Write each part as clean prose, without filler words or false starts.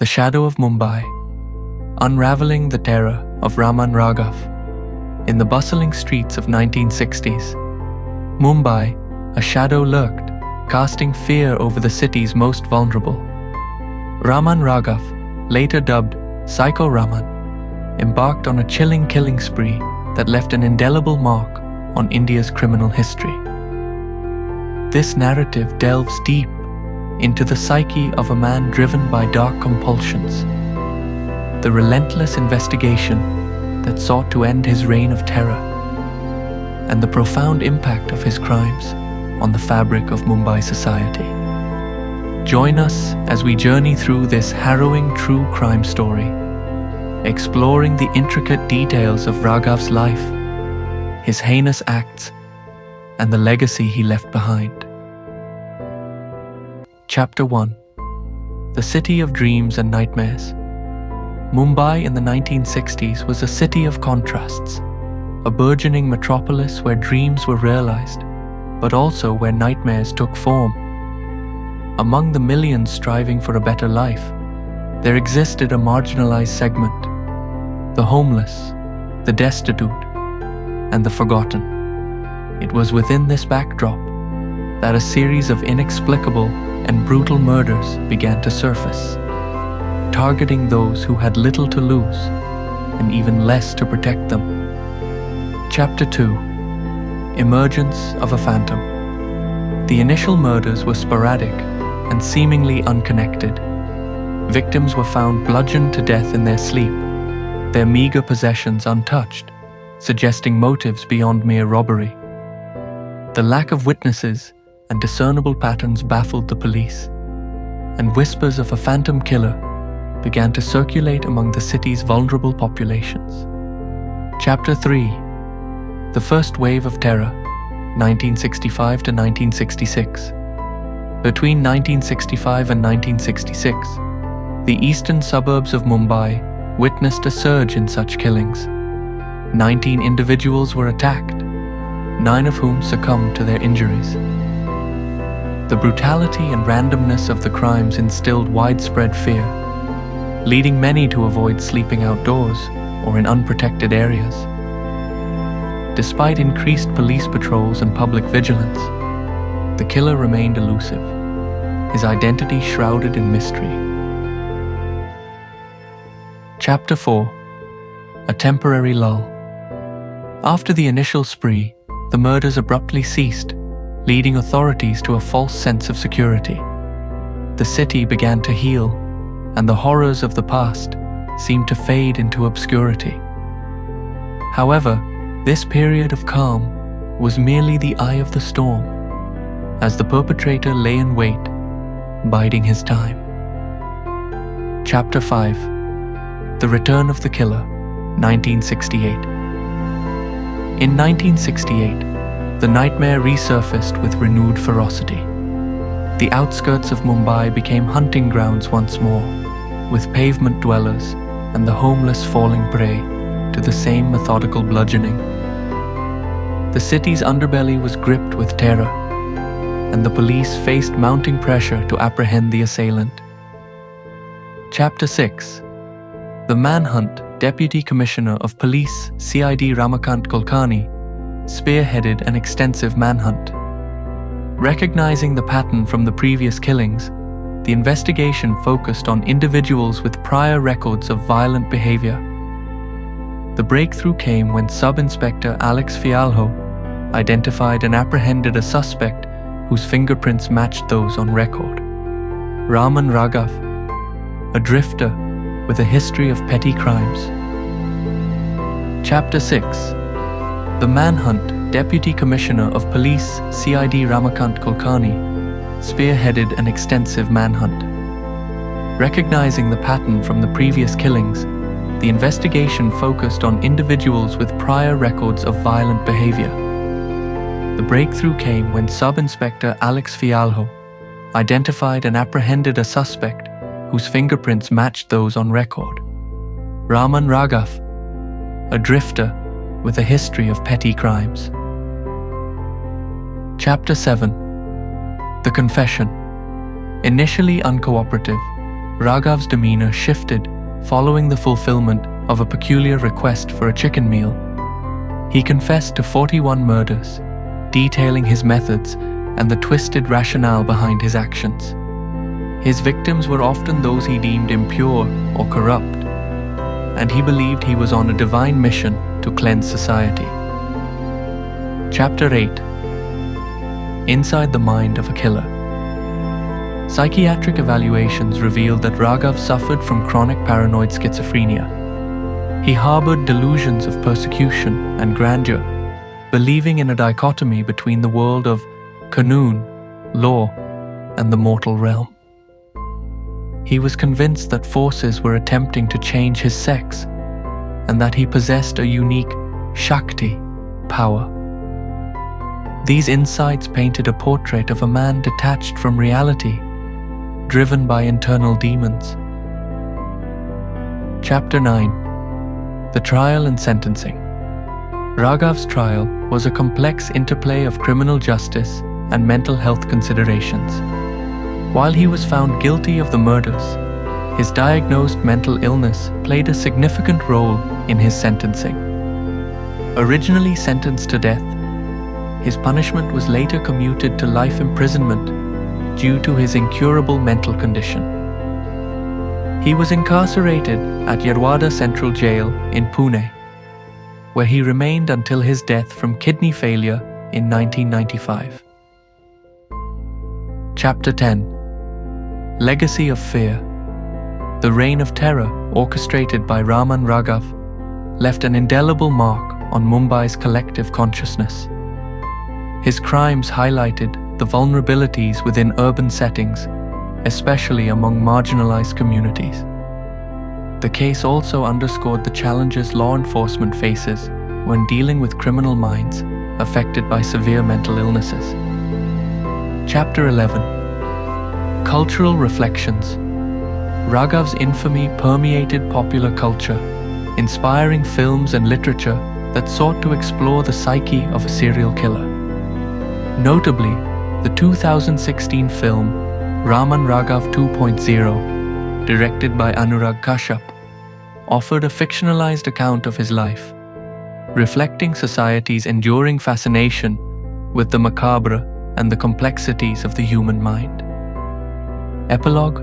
The Shadow of Mumbai, unraveling the terror of Raman Raghav. In the bustling streets of 1960s, Mumbai, a shadow lurked, casting fear over the city's most vulnerable. Raman Raghav, later dubbed Psycho Raman, embarked on a chilling killing spree that left an indelible mark on India's criminal history. This narrative delves deep into the psyche of a man driven by dark compulsions, the relentless investigation that sought to end his reign of terror, and the profound impact of his crimes on the fabric of Mumbai society. Join us as we journey through this harrowing true crime story, exploring the intricate details of Raghav's life, his heinous acts, and the legacy he left behind. Chapter 1. The City of Dreams and Nightmares. Mumbai in the 1960s was a city of contrasts, a burgeoning metropolis where dreams were realized, but also where nightmares took form. Among the millions striving for a better life, there existed a marginalized segment: the homeless, the destitute, and the forgotten. It was within this backdrop that a series of inexplicable and brutal murders began to surface, targeting those who had little to lose and even less to protect them. Chapter 2. Emergence of a Phantom. The initial murders were sporadic and seemingly unconnected. Victims were found bludgeoned to death in their sleep, their meager possessions untouched, suggesting motives beyond mere robbery. The lack of witnesses and discernible patterns baffled the police, and whispers of a phantom killer began to circulate among the city's vulnerable populations. Chapter 3. The First Wave of Terror, 1965 to 1966. Between 1965 and 1966, the eastern suburbs of Mumbai witnessed a surge in such killings. 19 individuals were attacked, 9 of whom succumbed to their injuries. The brutality and randomness of the crimes instilled widespread fear, leading many to avoid sleeping outdoors or in unprotected areas. Despite increased police patrols and public vigilance, the killer remained elusive, his identity shrouded in mystery. Chapter 4. A Temporary Lull. After the initial spree, the murders abruptly ceased, leading authorities to a false sense of security. The city began to heal, and the horrors of the past seemed to fade into obscurity. However, this period of calm was merely the eye of the storm, as the perpetrator lay in wait, biding his time. Chapter 5. The Return of the Killer, 1968. In 1968, the nightmare resurfaced with renewed ferocity. The outskirts of Mumbai became hunting grounds once more, with pavement dwellers and the homeless falling prey to the same methodical bludgeoning. The city's underbelly was gripped with terror, and the police faced mounting pressure to apprehend the assailant. Chapter 6. The Manhunt. Deputy Commissioner of Police CID Ramakant Kulkarni spearheaded an extensive manhunt. Recognizing the pattern from the previous killings, the investigation focused on individuals with prior records of violent behavior. The breakthrough came when Sub-Inspector Alex Fialho identified and apprehended a suspect whose fingerprints matched those on record. Raman Raghav, a drifter with a history of petty crimes. Chapter 6. The Manhunt. Deputy Commissioner of Police CID Ramakant Kulkarni spearheaded an extensive manhunt. Recognizing the pattern from the previous killings, the investigation focused on individuals with prior records of violent behavior. The breakthrough came when Sub-Inspector Alex Fialho identified and apprehended a suspect whose fingerprints matched those on record. Raman Raghav, a drifter with a history of petty crimes. Chapter 7. The Confession. Initially uncooperative, Raghav's demeanor shifted following the fulfillment of a peculiar request for a chicken meal. He confessed to 41 murders, detailing his methods and the twisted rationale behind his actions. His victims were often those he deemed impure or corrupt, and he believed he was on a divine mission to cleanse society. Chapter 8. Inside the Mind of a Killer. Psychiatric evaluations revealed that Raghav suffered from chronic paranoid schizophrenia. He harbored delusions of persecution and grandeur, believing in a dichotomy between the world of Kanun, law, and the mortal realm. He was convinced that forces were attempting to change his sex, and that he possessed a unique Shakti power. These insights painted a portrait of a man detached from reality, driven by internal demons. Chapter 9. The Trial and Sentencing. Raghav's trial was a complex interplay of criminal justice and mental health considerations. While he was found guilty of the murders, his diagnosed mental illness played a significant role in his sentencing. Originally sentenced to death, his punishment was later commuted to life imprisonment due to his incurable mental condition. He was incarcerated at Yadwada Central Jail in Pune, where he remained until his death from kidney failure in 1995. Chapter 10. Legacy of Fear. The reign of terror orchestrated by Raman Raghav left an indelible mark on Mumbai's collective consciousness. His crimes highlighted the vulnerabilities within urban settings, especially among marginalized communities. The case also underscored the challenges law enforcement faces when dealing with criminal minds affected by severe mental illnesses. Chapter 11. Cultural Reflections. Raghav's infamy permeated popular culture, inspiring films and literature that sought to explore the psyche of a serial killer. Notably, the 2016 film Raman Raghav 2.0, directed by Anurag Kashyap, offered a fictionalized account of his life, reflecting society's enduring fascination with the macabre and the complexities of the human mind. Epilogue.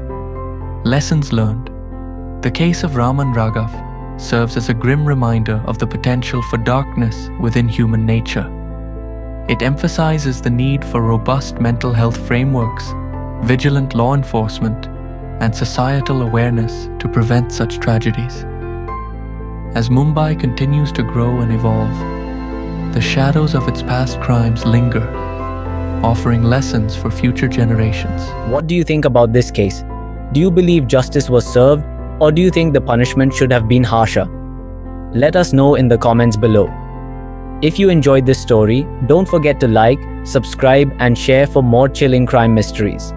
Lessons learned. The case of Raman Raghav serves as a grim reminder of the potential for darkness within human nature. It emphasizes the need for robust mental health frameworks, vigilant law enforcement, and societal awareness to prevent such tragedies. As Mumbai continues to grow and evolve, the shadows of its past crimes linger, offering lessons for future generations. What do you think about this case? Do you believe justice was served, or do you think the punishment should have been harsher? Let us know in the comments below. If you enjoyed this story, don't forget to like, subscribe, and share for more chilling crime mysteries.